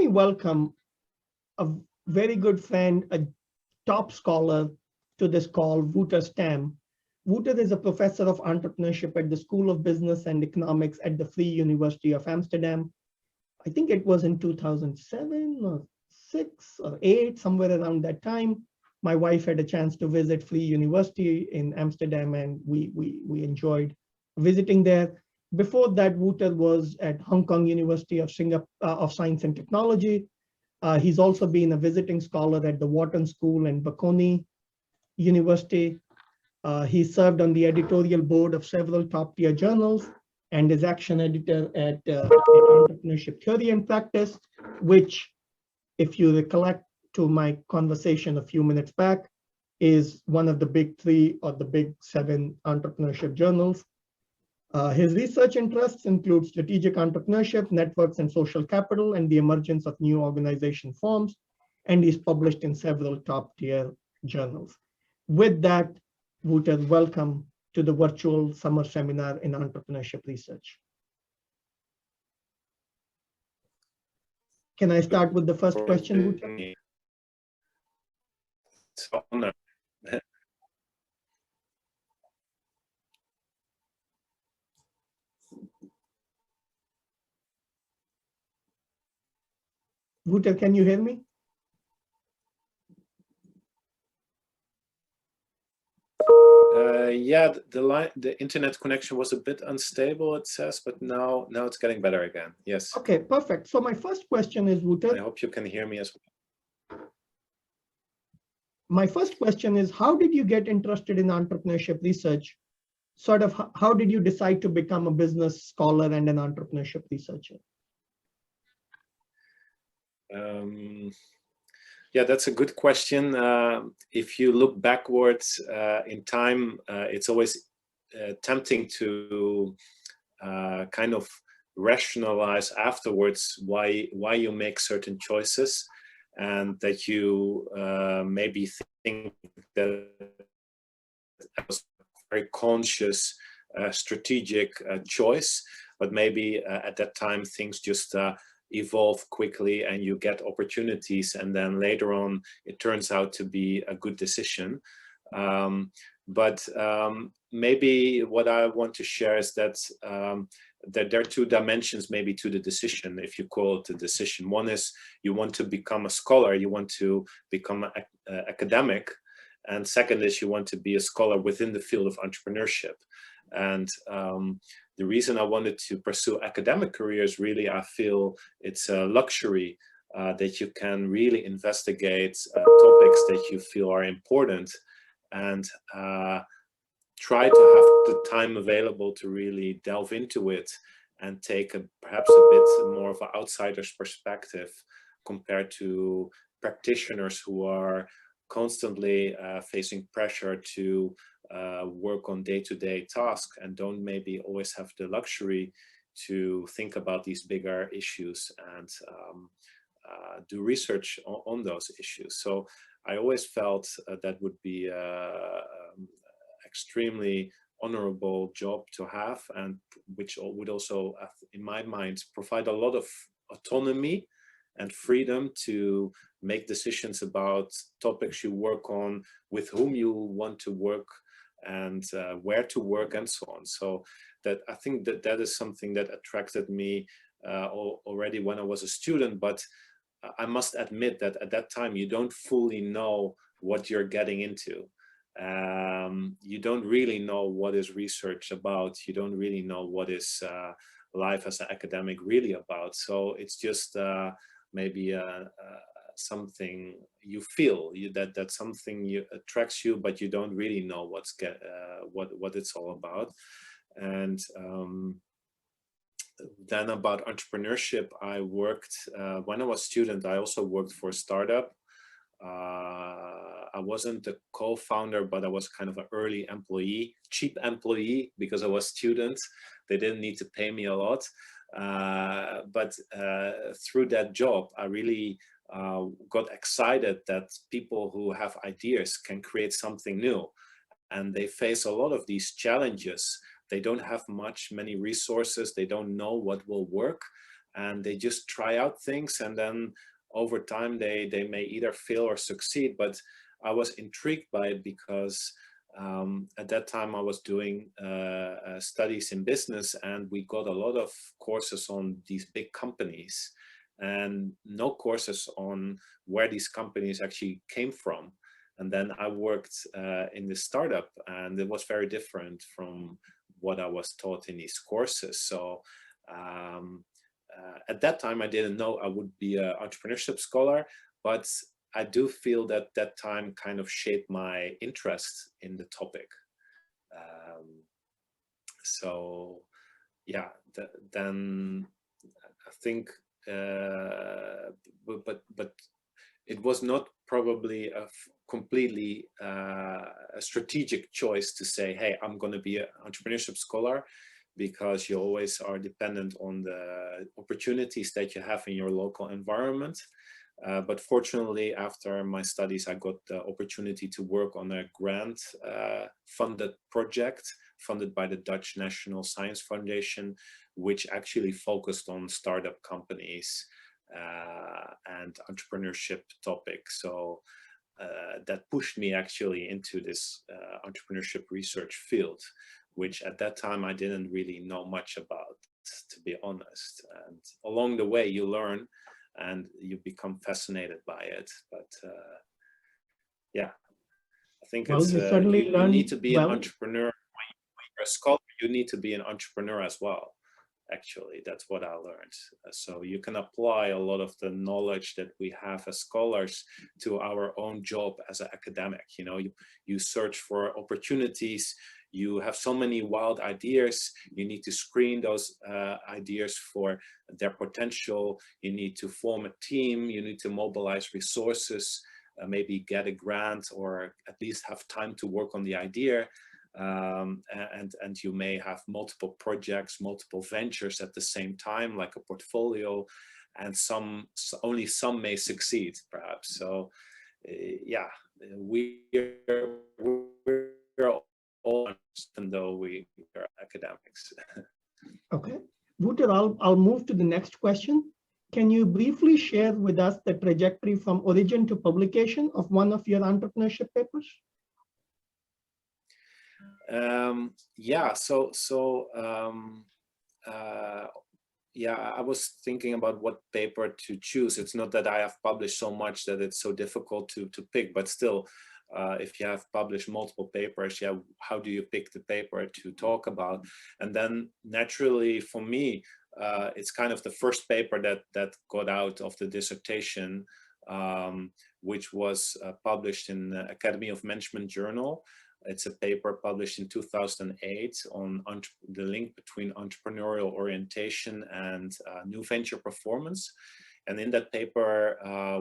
me welcome a very good friend, a top scholar to this call, Wouter Stam. Wouter is a professor of entrepreneurship at the School of Business and Economics at the Vrije University of Amsterdam. I think it was in 2007 or 6 or 8, somewhere around that time. My wife had a chance to visit Vrije University in Amsterdam, and we enjoyed visiting there. Before that, Wouter was at Hong Kong University of Science and Technology. He's also been a visiting scholar at the Wharton School and Bocconi University. He served on the editorial board of several top-tier journals and is action editor at Entrepreneurship Theory and Practice, which, if you recollect to my conversation a few minutes back, is one of the big 3 or the big 7 entrepreneurship journals. His research interests include strategic entrepreneurship, networks and social capital, and the emergence of new organization forms, and he's published in several top-tier journals. With that, Wouter, welcome to the virtual summer seminar in entrepreneurship research. Can I start with the first question, Wouter? It's an honor. Wouter, can you hear me? Yeah, the internet connection was a bit unstable, it says, but now it's getting better again. Yes. Okay, perfect. So my first question is, Wouter. I hope you can hear me as well. My first question is, how did you get interested in entrepreneurship research? Sort of, how did you decide to become a business scholar and an entrepreneurship researcher? Yeah, that's a good question. If you look backwards in time, it's always tempting to kind of rationalize afterwards why you make certain choices, and that you maybe think that it was a very conscious, strategic choice, but maybe at that time things just evolve quickly and you get opportunities, and then later on it turns out to be a good decision. But maybe what I want to share is that that there are 2 dimensions maybe to the decision, if you call it a decision. One is you want to become a scholar, you want to become an academic, and second is you want to be a scholar within the field of entrepreneurship. And the reason I wanted to pursue academic careers, really, I feel it's a luxury that you can really investigate topics that you feel are important, and try to have the time available to really delve into it and take perhaps a bit more of an outsider's perspective compared to practitioners who are constantly facing pressure to work on day-to-day tasks and don't maybe always have the luxury to think about these bigger issues and do research on those issues. So I always felt that would be extremely honorable job to have, and which would also, in my mind, provide a lot of autonomy and freedom to make decisions about topics you work on, with whom you want to work, and where to work, and so on. So that I think that is something that attracted me already when I was a student. But I must admit that at that time you don't fully know what you're getting into. You don't really know what is research about. You don't really know what is life as an academic really about. So it's just maybe something you feel, that something attracts you, but you don't really know what it's all about. And then about entrepreneurship, I worked when I was a student. I also worked for a startup. I wasn't the co-founder, but I was kind of an early employee, cheap employee, because I was a student. They didn't need to pay me a lot. But through that job, I really got excited that people who have ideas can create something new. And they face a lot of these challenges. They don't have many resources. They don't know what will work. and they just try out things, and then over time they may either fail or succeed. But I was intrigued by it because at that time I was doing studies in business, and we got a lot of courses on these big companies and no courses on where these companies actually came from. And then I worked in this startup, and it was very different from what I was taught in these courses. So at that time, I didn't know I would be an entrepreneurship scholar, but I do feel that that time kind of shaped my interest in the topic. So yeah, then I think, but it was not probably a completely a strategic choice to say, hey, I'm going to be an entrepreneurship scholar, because you always are dependent on the opportunities that you have in your local environment. But fortunately, after my studies, I got the opportunity to work on a grant funded project funded by the Dutch National Science Foundation, which actually focused on startup companies and entrepreneurship topics. So that pushed me actually into this entrepreneurship research field, which at that time I didn't really know much about, to be honest. And along the way you learn and you become fascinated by it. But yeah, I think Well, it's you certainly you learned need to be an well. entrepreneur. When you're a scholar, you need to be an entrepreneur as well. Actually, that's what I learned. So you can apply a lot of the knowledge that we have as scholars to our own job as an academic. You know, you search for opportunities. You have so many wild ideas. You need to screen those ideas for their potential. You need to form a team. You need to mobilize resources, maybe get a grant, or at least have time to work on the idea. And you may have multiple projects, multiple ventures at the same time, like a portfolio, and only some may succeed, perhaps. So yeah, we're all, even though we are academics. Okay, Wouter, I'll move to the next question. Can you briefly share with us the trajectory from origin to publication of one of your entrepreneurship papers? Yeah, yeah, I was thinking about what paper to choose. It's not that I have published so much that it's so difficult to pick, but still, if you have published multiple papers, yeah, how do you pick the paper to talk about? And then naturally for me, it's kind of the first paper that got out of the dissertation, which was published in the Academy of Management Journal. It's a paper published in 2008 on the link between entrepreneurial orientation and new venture performance. And in that paper,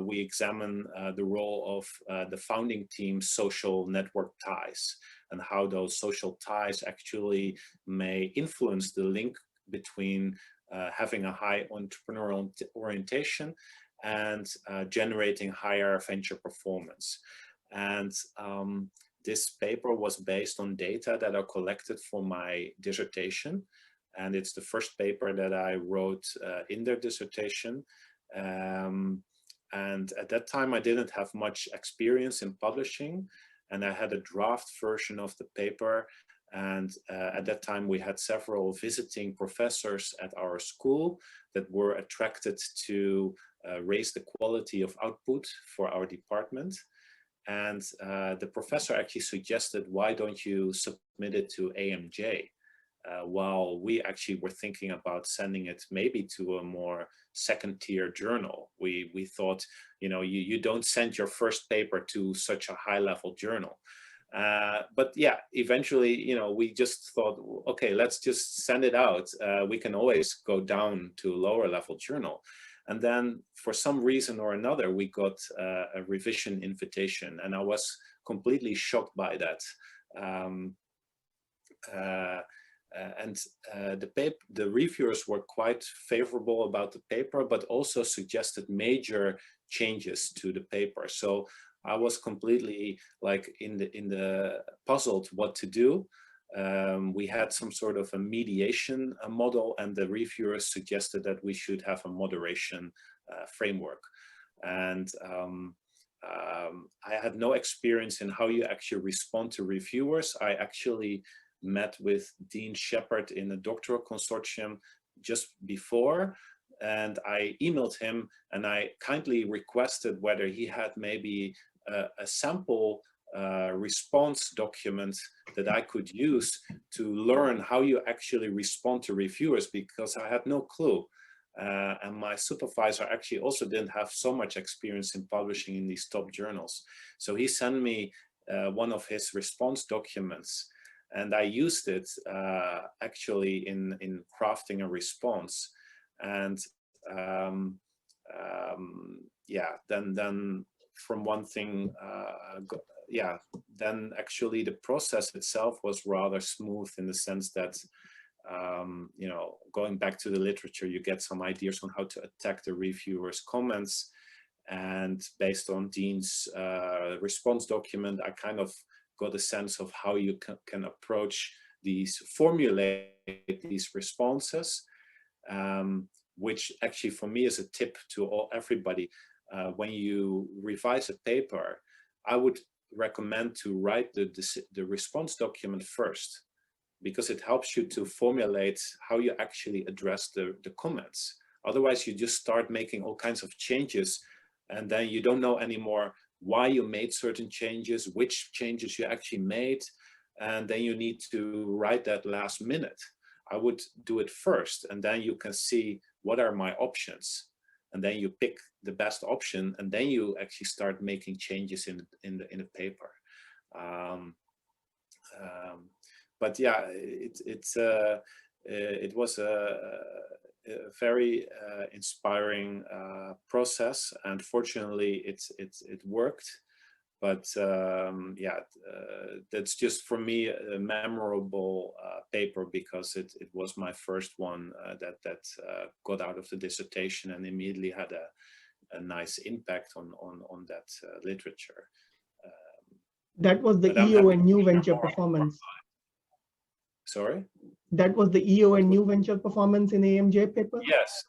we examine the role of the founding team's social network ties and how those social ties actually may influence the link between having a high entrepreneurial orientation and generating higher venture performance. And this paper was based on data that are collected for my dissertation. And it's the first paper that I wrote in their dissertation. And at that time, I didn't have much experience in publishing. And I had a draft version of the paper. And at that time, we had several visiting professors at our school that were attracted to raise the quality of output for our department. And the professor actually suggested, why don't you submit it to AMJ? While we actually were thinking about sending it maybe to a more second-tier journal. We thought, you know, you don't send your first paper to such a high-level journal. But yeah, eventually, you know, we just thought, okay, let's just send it out. We can always go down to a lower-level journal. And then for some reason or another, we got a revision invitation, and I was completely shocked by that. The reviewers were quite favorable about the paper, but also suggested major changes to the paper. So I was completely like in the puzzled what to do. we had some sort of a mediation model, and the reviewers suggested that we should have a moderation framework. And I had no experience in how you actually respond to reviewers. I actually met with Dean Shepard in a doctoral consortium just before, and I emailed him and I kindly requested whether he had maybe a sample response document that I could use to learn how you actually respond to reviewers, because I had no clue. And my supervisor actually also didn't have so much experience in publishing in these top journals. So he sent me one of his response documents, and I used it actually in crafting a response. And yeah, then from one thing, yeah, then actually the process itself was rather smooth, in the sense that you know, going back to the literature, you get some ideas on how to attack the reviewers' comments. And based on Dean's response document, I kind of got a sense of how you can approach these, formulate these responses, which actually for me is a tip to everybody. When you revise a paper, I would recommend to write the response document first, because it helps you to formulate how you actually address the comments. Otherwise, you just start making all kinds of changes, and then you don't know anymore why you made certain changes, which changes you actually made, and then you need to write that last minute. I would do it first, and then you can see what are my options, and then you pick the best option, and then you actually start making changes in the paper. But yeah, it was a very inspiring process, and fortunately it worked. But yeah, that's just for me a memorable paper, because it was my first one that got out of the dissertation and immediately had a nice impact on that literature. That was the EO and new venture performance. Sorry? That was the EO and new venture performance in AMJ paper? Yes.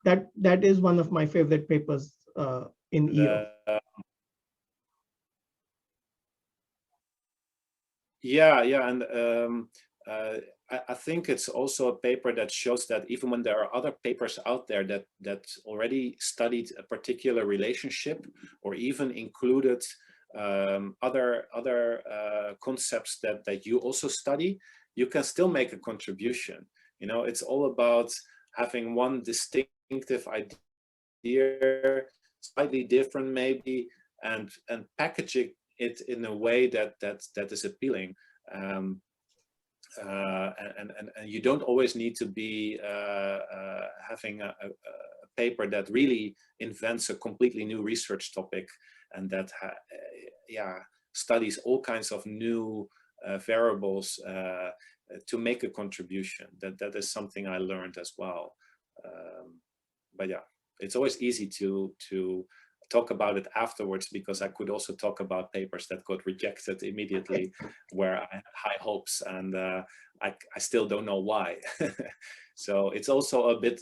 That is one of my favorite papers in EO. Yeah, and I think it's also a paper that shows that even when there are other papers out there that already studied a particular relationship, or even included other concepts that you also study, you can still make a contribution. You know, it's all about having one distinctive idea, slightly different maybe, and packaging it in a way that is appealing. And you don't always need to be having a paper that really invents a completely new research topic, and that yeah, studies all kinds of new variables to make a contribution. That is something I learned as well. But yeah, it's always easy to talk about it afterwards, because I could also talk about papers that got rejected immediately where I had high hopes, and I still don't know why. So it's also a bit,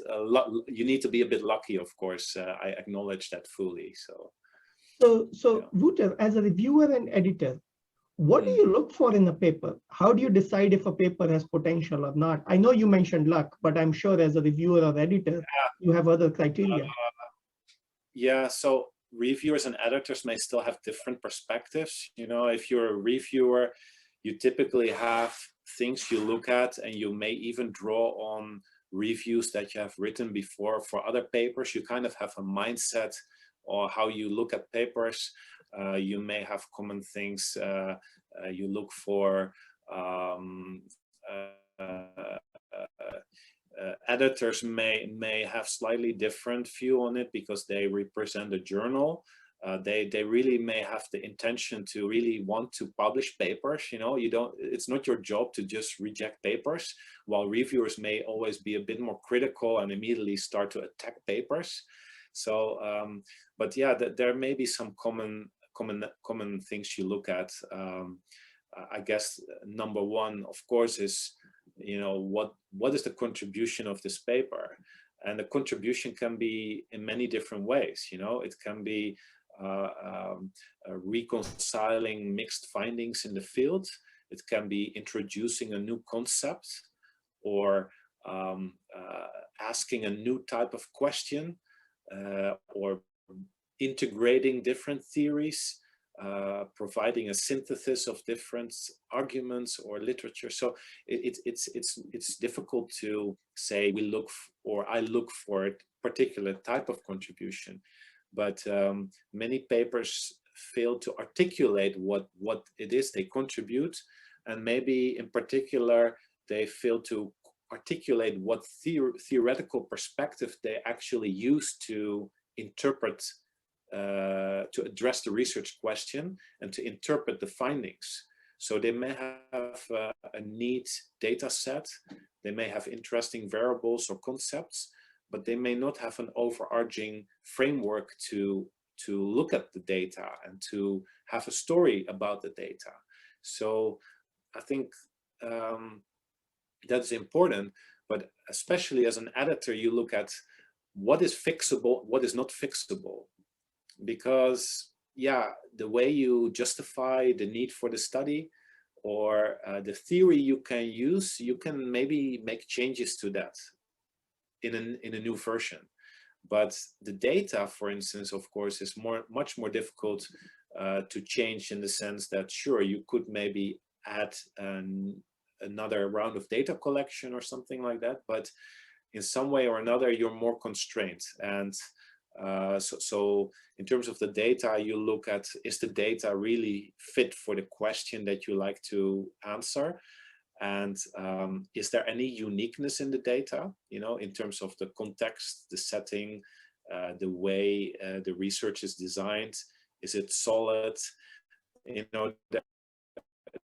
you need to be a bit lucky, of course. I acknowledge that fully. So yeah. Wouter, as a reviewer and editor, what do you look for in a paper? How do you decide if a paper has potential or not? I know you mentioned luck, but I'm sure as a reviewer or editor, you have other criteria. Yeah, so reviewers and editors may still have different perspectives. You know, if you're a reviewer, you typically have things you look at, and you may even draw on reviews that you have written before for other papers. You kind of have a mindset or how you look at papers. You may have common things you look for. Editors may have slightly different view on it, because they represent a journal. They really may have the intention to really want to publish papers. You know, it's not your job to just reject papers, while reviewers may always be a bit more critical and immediately start to attack papers. So but yeah, there may be some common things you look at. I guess number one, of course, is, you know, what is the contribution of this paper? And the contribution can be in many different ways. You know, it can be reconciling mixed findings in the field. It can be introducing a new concept, or asking a new type of question, or integrating different theories, providing a synthesis of different arguments or literature. So it's difficult to say we look or I look for a particular type of contribution, but many papers fail to articulate what it is they contribute, and maybe in particular they fail to articulate what theoretical perspective they actually use to interpret, to address the research question and to interpret the findings. So they may have a neat data set, they may have interesting variables or concepts, but they may not have an overarching framework to look at the data and to have a story about the data. So I think that's important, but especially as an editor, you look at what is fixable, what is not fixable. Because yeah, the way you justify the need for the study or the theory you can use, you can maybe make changes to that in a new version. But the data, for instance, of course, is much more difficult to change, in the sense that sure, you could maybe add another round of data collection or something like that, but in some way or another, you're more constrained. And so in terms of the data, you look at, is the data really fit for the question that you like to answer? And is there any uniqueness in the data, you know, in terms of the context, the setting, the way the research is designed? Is it solid? You know,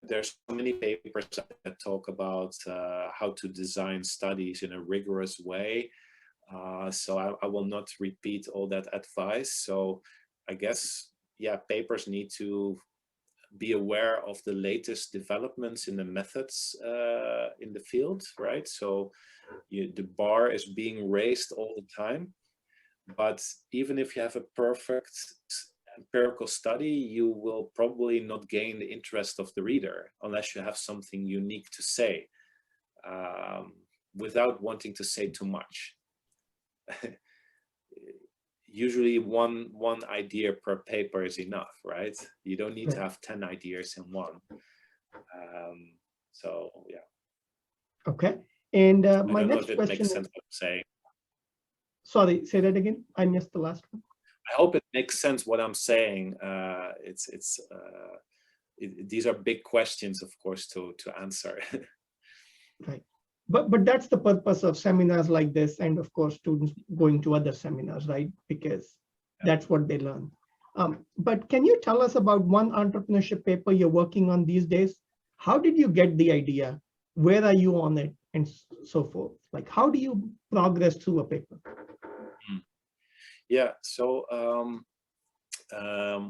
there's so many papers that talk about how to design studies in a rigorous way. So I will not repeat all that advice. So I guess, yeah, papers need to be aware of the latest developments in the methods in the field, right? So the bar is being raised all the time. But even if you have a perfect empirical study, you will probably not gain the interest of the reader unless you have something unique to say, without wanting to say too much. Usually one idea per paper is enough, right? You don't need to have 10 ideas in one. So yeah. Okay. And my I don't know next if it question makes sense what I'm saying. Sorry, say that again. I missed the last one. I hope it makes sense what I'm saying. These are big questions, of course, to answer. Right. But that's the purpose of seminars like this, and of course, students going to other seminars, right? Because that's what they learn. But can you tell us about one entrepreneurship paper you're working on these days? How did you get the idea? Where are you on it? And so forth. Like, how do you progress through a paper? Yeah, so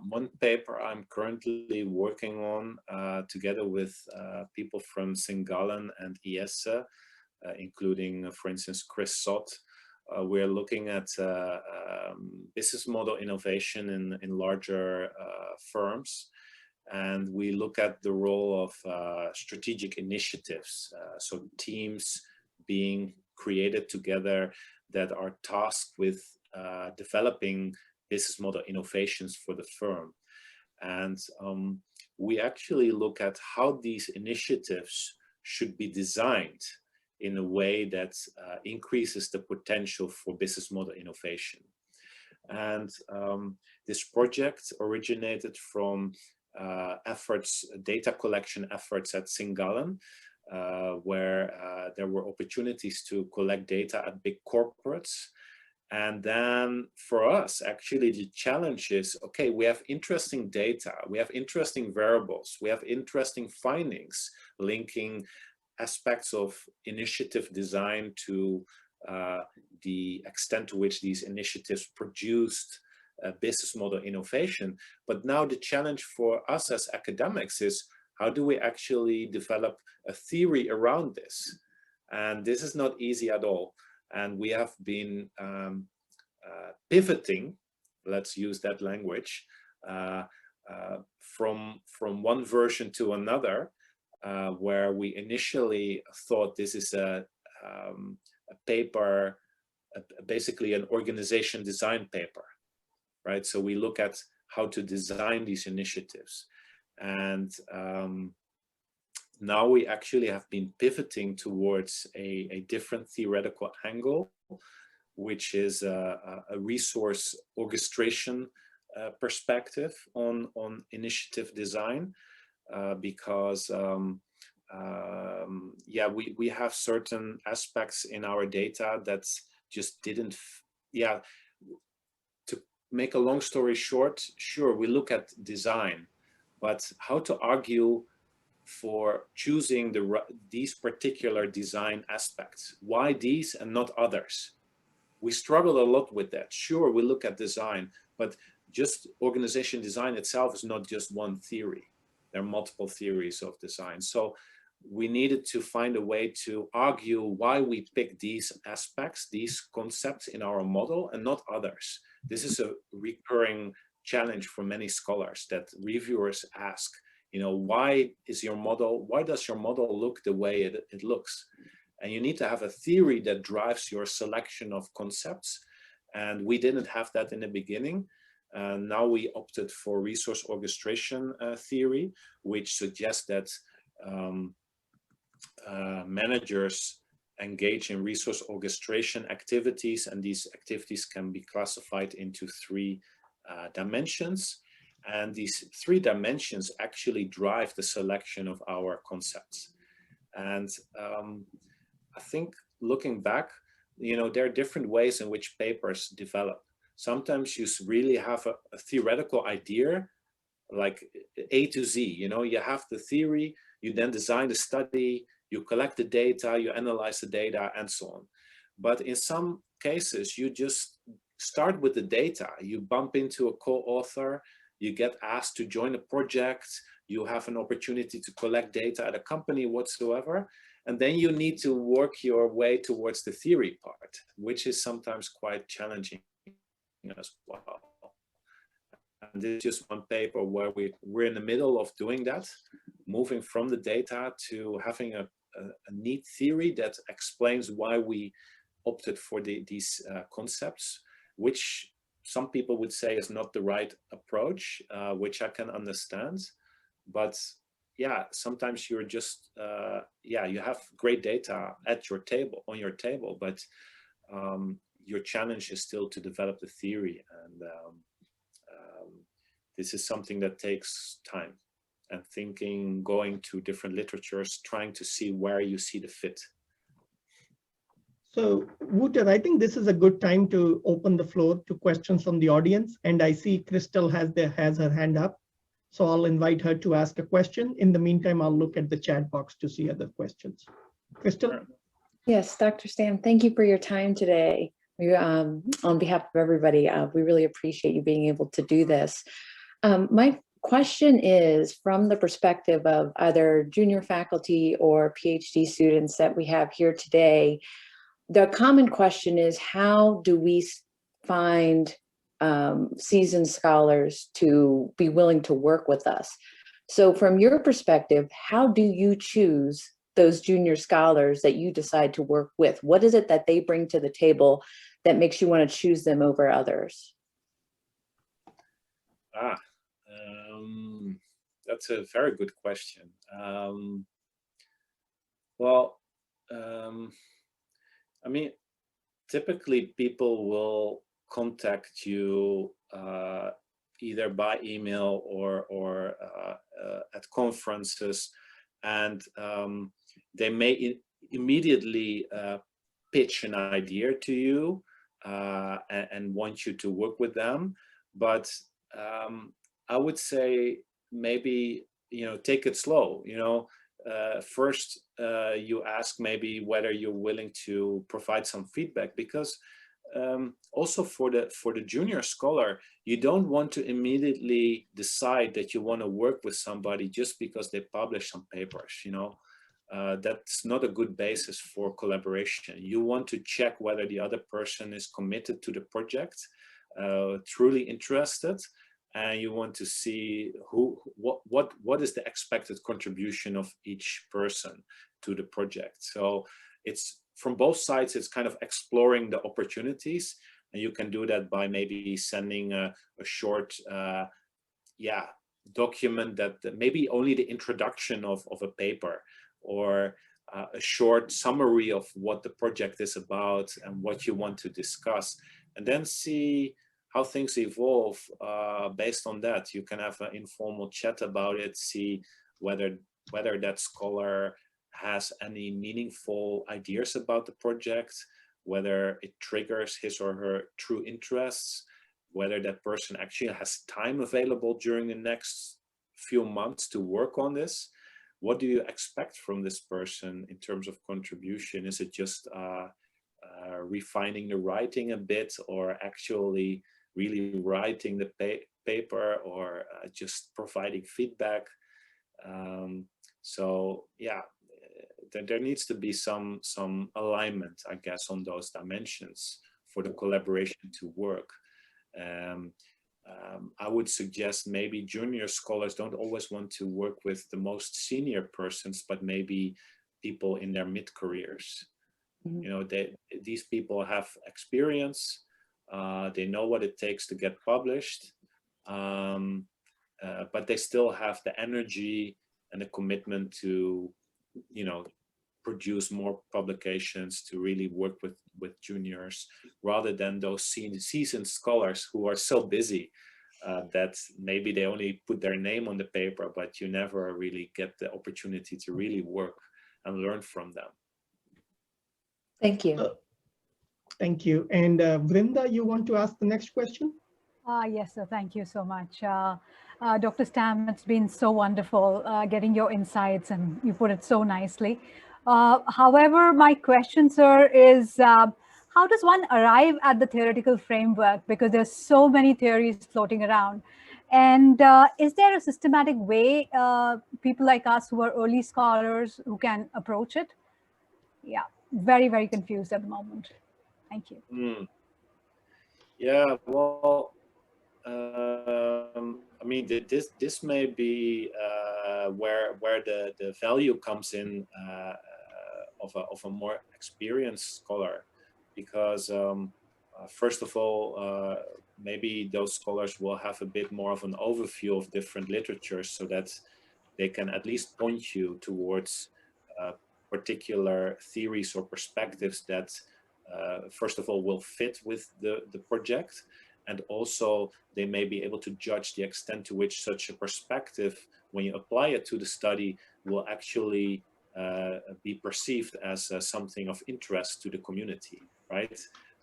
one paper I'm currently working on together with people from St. Gallen and IESE, including, for instance, Chris Sott. We're looking at business model innovation in larger firms. And we look at the role of strategic initiatives, so teams being created together that are tasked with developing business model innovations for the firm. And we actually look at how these initiatives should be designed in a way that increases the potential for business model innovation. And this project originated from data collection efforts at St. Gallen, where there were opportunities to collect data at big corporates. And then for us, actually, the challenge is, okay, we have interesting data, we have interesting variables, we have interesting findings linking aspects of initiative design to the extent to which these initiatives produced business model innovation. But now the challenge for us as academics is, How do we actually develop a theory around this? And this is not easy at all. And we have been pivoting, let's use that language, from one version to another, where we initially thought this is a paper, basically an organization design paper, right? So we look at how to design these initiatives. And now we actually have been pivoting towards a different theoretical angle, which is a resource orchestration perspective on initiative design, because yeah, we have certain aspects in our data that just didn't, yeah. To make a long story short, sure, we look at design, but how to argue for choosing these particular design aspects? Why these and not others? We struggle a lot with that. Sure, we look at design, but just organization design itself is not just one theory. There are multiple theories of design. So we needed to find a way to argue why we pick these aspects, these concepts in our model and not others. This is a recurring challenge for many scholars, that reviewers ask, you know, why does your model look the way it looks? And you need to have a theory that drives your selection of concepts. And we didn't have that in the beginning. Now we opted for resource orchestration theory, which suggests that managers engage in resource orchestration activities, and these activities can be classified into three dimensions. And these three dimensions actually drive the selection of our concepts. And I think looking back, you know, there are different ways in which papers develop. Sometimes you really have a theoretical idea, like A to Z, you know, you have the theory, you then design the study, you collect the data, you analyze the data, and so on. But in some cases, you just start with the data. You bump into a co-author, you get asked to join a project, you have an opportunity to collect data at a company whatsoever, and then you need to work your way towards the theory part, which is sometimes quite challenging as well. And this is just one paper where we're in the middle of doing that, moving from the data to having a neat theory that explains why we opted for these concepts, which some people would say is not the right approach, which I can understand. But yeah, sometimes you're just, yeah, you have great data at your table, on your table, but your challenge is still to develop the theory. And this is something that takes time and thinking, going to different literatures, trying to see where you see the fit. So Wouter, I think this is a good time to open the floor to questions from the audience. And I see Crystal has her hand up. So I'll invite her to ask a question. In the meantime, I'll look at the chat box to see other questions. Crystal? Yes, Dr. Stam, thank you for your time today. We, on behalf of everybody, we really appreciate you being able to do this. My question is from the perspective of either junior faculty or PhD students that we have here today. The common question is, how do we find seasoned scholars to be willing to work with us? So from your perspective, how do you choose those junior scholars that you decide to work with? What is it that they bring to the table that makes you want to choose them over others? That's a very good question. Well, I mean, typically people will contact you either by email or at conferences, and they may immediately pitch an idea to you and want you to work with them. But I would say maybe, you know, take it slow. You know, first you ask maybe whether you're willing to provide some feedback, because also for the junior scholar, you don't want to immediately decide that you want to work with somebody just because they publish some papers. That's not a good basis for collaboration. You want to check whether the other person is committed to the project, truly interested, and you want to see what is the expected contribution of each person to the project. So it's from both sides. It's kind of exploring the opportunities, and you can do that by maybe sending a short document that maybe only the introduction of a paper, or a short summary of what the project is about and what you want to discuss, and then see how things evolve based on that. You can have an informal chat about it, see whether that scholar has any meaningful ideas about the project, whether it triggers his or her true interests, whether that person actually has time available during the next few months to work on this. What do you expect from this person in terms of contribution? Is it just refining the writing a bit, or actually really writing the paper, or just providing feedback? So yeah, there needs to be some alignment, I guess, on those dimensions for the collaboration to work. I would suggest maybe junior scholars don't always want to work with the most senior persons, but maybe people in their mid-careers. Mm-hmm. These people have experience, they know what it takes to get published, but they still have the energy and the commitment to, produce more publications, to really work with juniors, rather than those seasoned scholars who are so busy that maybe they only put their name on the paper, but you never really get the opportunity to really work and learn from them. Thank you. Thank you. And Vrinda, you want to ask the next question? Yes, sir. Thank you so much. Dr. Stam, it's been so wonderful getting your insights, and you put it so nicely. However, my question, sir, is how does one arrive at the theoretical framework? Because there's so many theories floating around. And is there a systematic way people like us who are early scholars who can approach it? Yeah, very, very confused at the moment. Thank you. Yeah, well, I mean, this may be where the value comes in of a more experienced scholar, because first of all, maybe those scholars will have a bit more of an overview of different literatures, so that they can at least point you towards particular theories or perspectives that first of all will fit with the project, and also they may be able to judge the extent to which such a perspective, when you apply it to the study, will actually be perceived as something of interest to the community, right?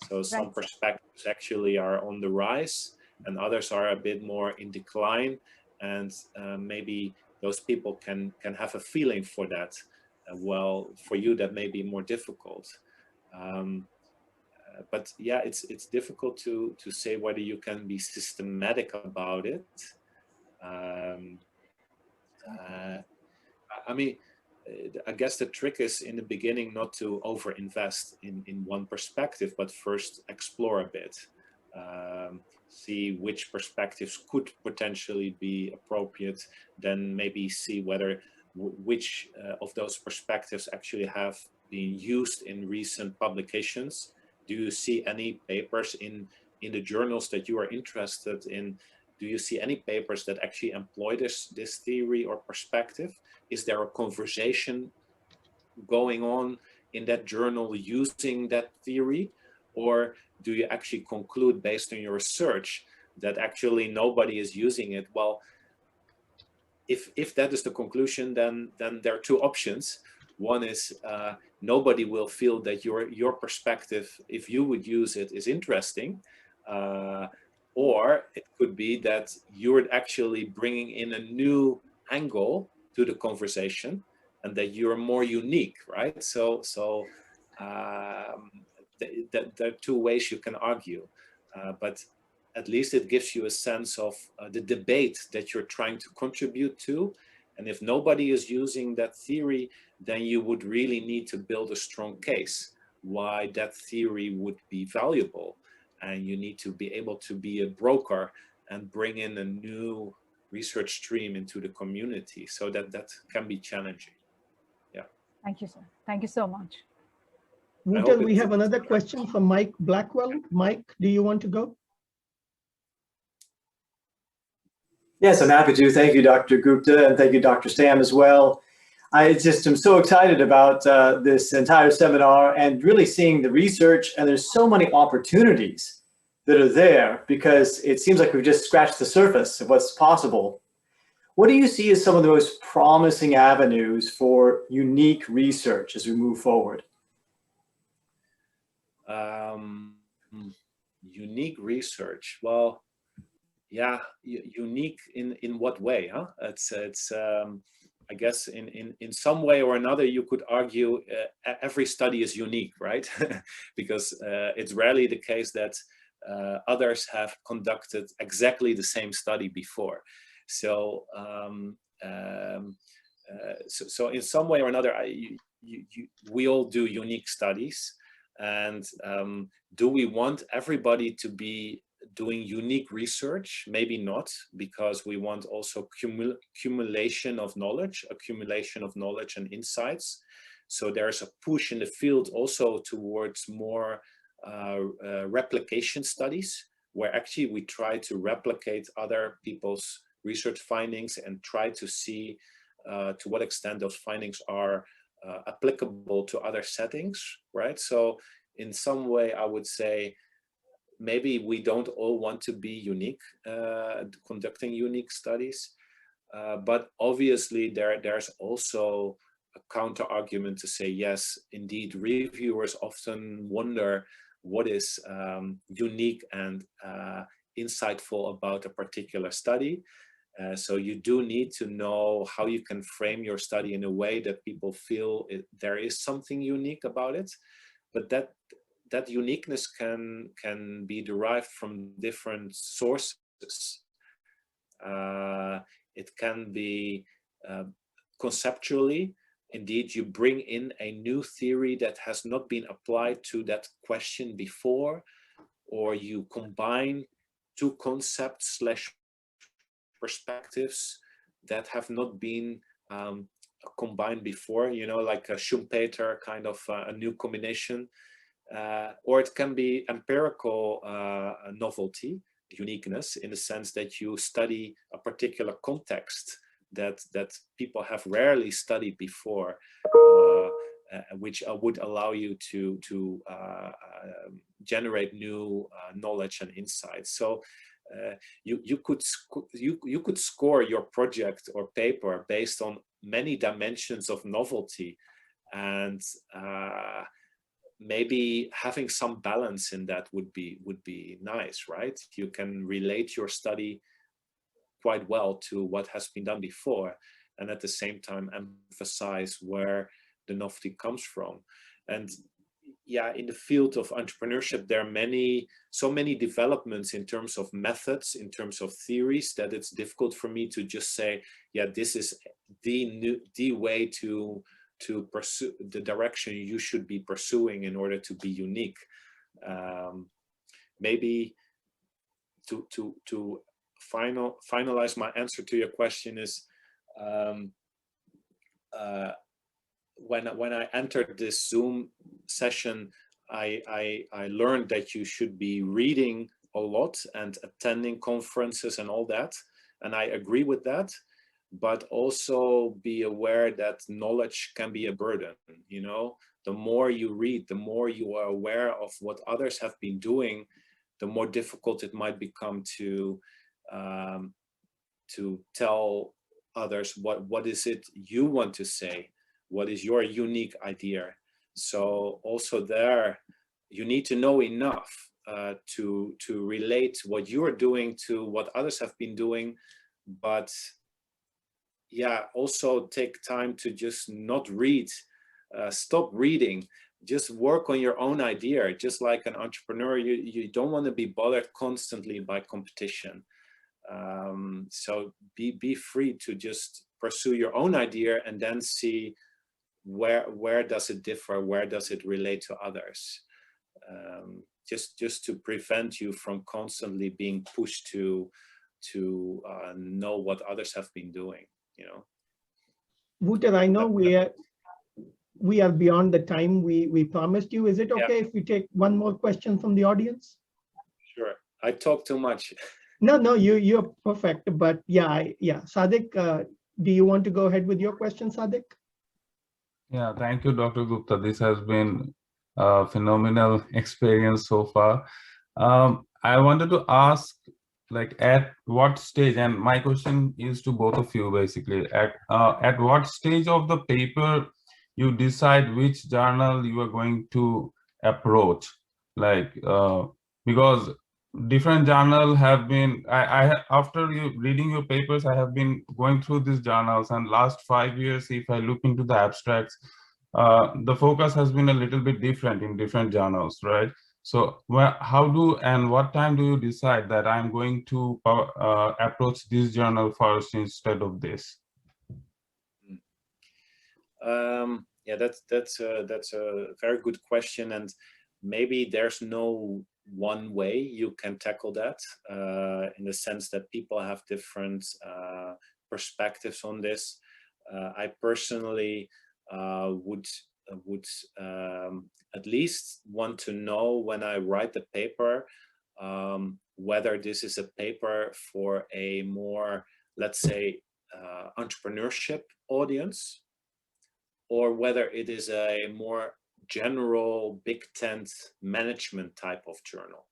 So some perspectives actually are on the rise, and others are a bit more in decline, and maybe those people can have a feeling for that. Well, for you that may be more difficult. But yeah, it's difficult to say whether you can be systematic about it. I mean, I guess the trick is in the beginning not to over-invest in one perspective, but first explore a bit. See which perspectives could potentially be appropriate, then maybe see whether which of those perspectives actually have been used in recent publications. Do you see any papers in the journals that you are interested in? Do you see any papers that actually employ this theory or perspective? Is there a conversation going on in that journal using that theory? Or do you actually conclude based on your research that actually nobody is using it? Well, if that is the conclusion, then there are two options. One is nobody will feel that your perspective, if you would use it, is interesting. Or it could be that you're actually bringing in a new angle to the conversation, and that you're more unique, right? So there are two ways you can argue, but at least it gives you a sense of the debate that you're trying to contribute to. And if nobody is using that theory, then you would really need to build a strong case why that theory would be valuable. And you need to be able to be a broker and bring in a new research stream into the community. So that can be challenging. Yeah. Thank you, sir. Thank you so much. Wouter, we have another question from Mike Blackwell. Mike, do you want to go? Yes, I'm happy to. Thank you, Dr. Gupta, and thank you, Dr. Stam, as well. I just am so excited about this entire seminar and really seeing the research, and there's so many opportunities that are there because it seems like we've just scratched the surface of what's possible. What do you see as some of the most promising avenues for unique research as we move forward? Unique research. Well, yeah, unique in what way? Huh? It's I guess in some way or another you could argue every study is unique, right? Because it's rarely the case that others have conducted exactly the same study before. So so in some way or another, we all do unique studies. And do we want everybody to be doing unique research? Maybe not, because we want also accumulation of knowledge and insights. So there's a push in the field also towards more replication studies, where actually we try to replicate other people's research findings and try to see to what extent those findings are applicable to other settings, right? So in some way, I would say maybe we don't all want to be unique, conducting unique studies, but obviously there's also a counter argument to say, yes, indeed, reviewers often wonder what is unique and insightful about a particular study. So you do need to know how you can frame your study in a way that people feel there is something unique about it, but that uniqueness can be derived from different sources. It can be conceptually, indeed, you bring in a new theory that has not been applied to that question before, or you combine two concepts / perspectives that have not been combined before, you know, like a Schumpeter kind of a new combination. Or it can be empirical novelty, uniqueness, in the sense that you study a particular context that people have rarely studied before, which would allow you to generate new knowledge and insights. So you could score your project or paper based on many dimensions of novelty, and maybe having some balance in that would be nice, right? You can relate your study quite well to what has been done before, and at the same time emphasize where the novelty comes from. And yeah, in the field of entrepreneurship, there are so many developments in terms of methods, in terms of theories, that it's difficult for me to just say, yeah, this is the way to pursue the direction you should be pursuing in order to be unique. Maybe to finalize my answer to your question is, when I entered this Zoom session, I learned that you should be reading a lot and attending conferences and all that, and I agree with that. But also be aware that knowledge can be a burden. You know, the more you read, the more you are aware of what others have been doing, the more difficult it might become to tell others what is it you want to say, what is your unique idea. So also there, you need to know enough to relate what you are doing to what others have been doing, but yeah, also take time to just not read stop reading. Just work on your own idea. Just like an entrepreneur, you don't want to be bothered constantly by competition. So be free to just pursue your own idea and then see where does it differ, where does it relate to others. Just to prevent you from constantly being pushed to know what others have been doing, you know. Wouter, I know we are beyond the time we promised you. Is it okay if we take one more question from the audience? Sure. I talk too much. No, you're perfect. But yeah, Sadiq, do you want to go ahead with your question, Sadiq? Yeah, thank you, Dr. Gupta. This has been a phenomenal experience so far. I wanted to ask, like, at what stage, and my question is to both of you basically, at what stage of the paper you decide which journal you are going to approach? Like, because different journal have been, after reading your papers, I have been going through these journals, and last 5 years, if I look into the abstracts, the focus has been a little bit different in different journals, right? So how do and what time do you decide that I'm going to approach this journal first instead of this? Yeah, that's a very good question, and maybe there's no one way you can tackle that, in the sense that people have different perspectives on this. I personally would at least want to know when I write the paper whether this is a paper for a more, let's say, entrepreneurship audience, or whether it is a more general big tent management type of journal.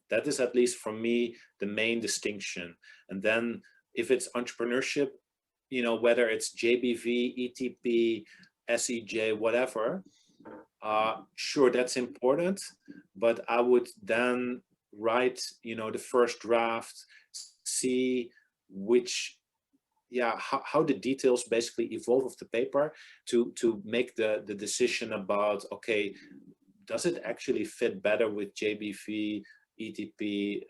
That is, at least for me, the main distinction. And then if it's entrepreneurship, you know, whether it's JBV, ETP, SEJ, whatever, sure, that's important, but I would then write, you know, the first draft, see which, how the details basically evolve of the paper to make the decision about, okay, does it actually fit better with JBV, ETP,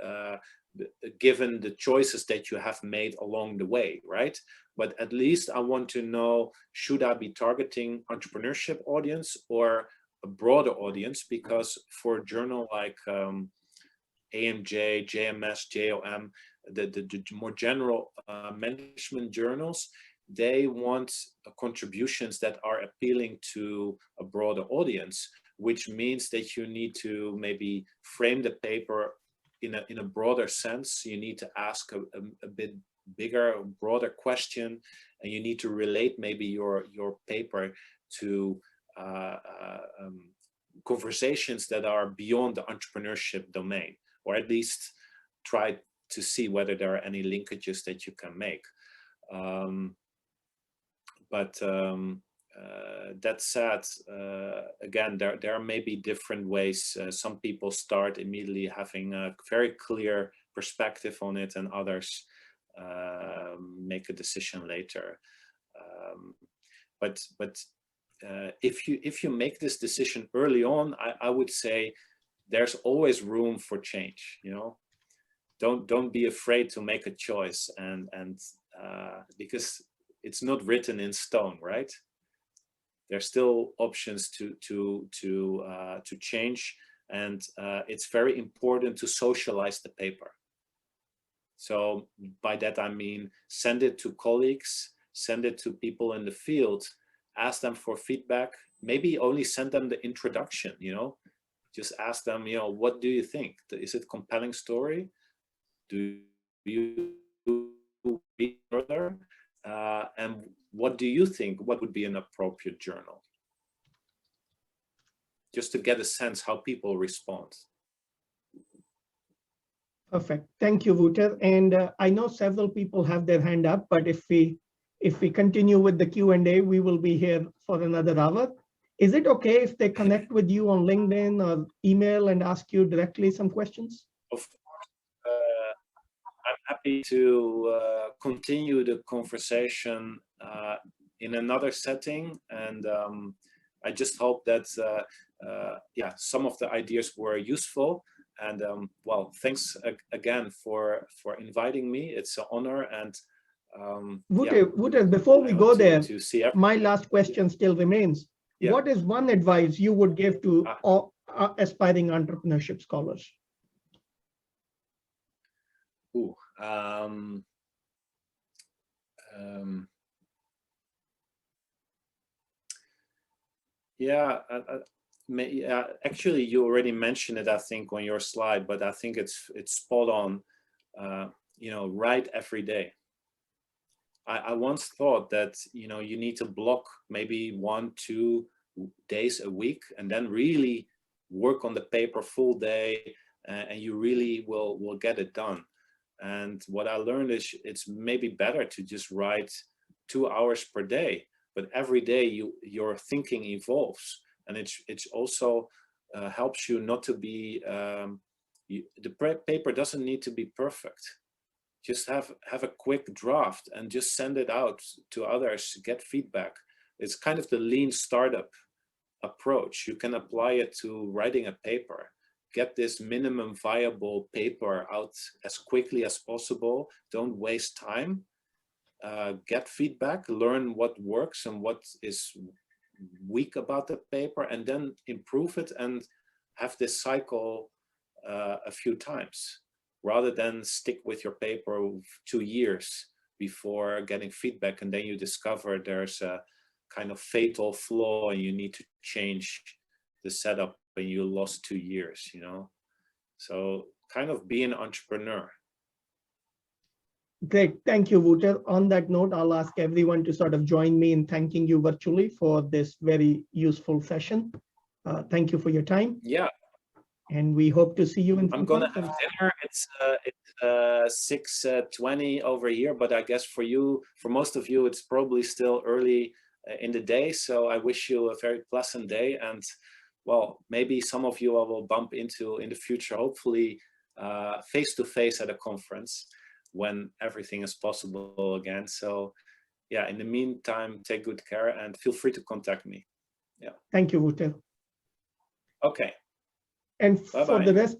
given the choices that you have made along the way, right? But at least I want to know, should I be targeting entrepreneurship audience or a broader audience? Because for a journal like AMJ, JMS, JOM, the more general management journals, they want contributions that are appealing to a broader audience, which means that you need to maybe frame the paper in a broader sense. You need to ask a bit bigger, broader question, and you need to relate maybe your paper to conversations that are beyond the entrepreneurship domain, or at least try to see whether there are any linkages that you can make. That said, again, there are maybe different ways. Some people start immediately having a very clear perspective on it, and others make a decision later. If you make this decision early on, I would say there's always room for change. You know, don't be afraid to make a choice, and because it's not written in stone, right? There's still options to change, and it's very important to socialize the paper. So by that I mean, send it to colleagues, send it to people in the field, ask them for feedback. Maybe only send them the introduction. You know, just ask them, you know, what do you think? Is it a compelling story? Do you read further? And what do you think? What would be an appropriate journal? Just to get a sense how people respond. Perfect. Thank you, Wouter. And I know several people have their hand up, but if we continue with the Q&A, we will be here for another hour. Is it okay if they connect with you on LinkedIn or email and ask you directly some questions? Of course. I'm happy to continue the conversation in another setting, and I just hope that yeah, some of the ideas were useful. And well, thanks again for inviting me. It's an honor. And Wouter, before we go there, to see my last question still remains. Yeah. What is one advice you would give to all aspiring entrepreneurship scholars? Ooh, yeah, actually, you already mentioned it, I think, on your slide, but I think it's spot on. You know, write every day. I once thought that, you know, you need to block maybe 1-2 days a week and then really work on the paper full day, and you really will get it done. And what I learned is it's maybe better to just write 2 hours per day, but every day your thinking evolves, and it's also helps you not to be the paper doesn't need to be perfect. Just have a quick draft and just send it out to others, get feedback. It's kind of the lean startup approach. You can apply it to writing a paper. Get this minimum viable paper out as quickly as possible. Don't waste time. Get feedback, learn what works and what is weak about the paper, and then improve it and have this cycle a few times, rather than stick with your paper 2 years before getting feedback, and then you discover there's a kind of fatal flaw and you need to change the setup and you lost 2 years, you know? So kind of be an entrepreneur. Great, thank you, Wouter. On that note, I'll ask everyone to sort of join me in thanking you virtually for this very useful session. Thank you for your time. Yeah. And we hope to see you in. I'm gonna have dinner. It's 6:20 over here, but I guess for you, for most of you, it's probably still early in the day. So I wish you a very pleasant day, and well, maybe some of you I will bump into in the future, hopefully face to face at a conference when everything is possible again. So yeah, in the meantime, take good care and feel free to contact me. Yeah. Thank you, Wouter. Okay. And Bye-bye. for the rest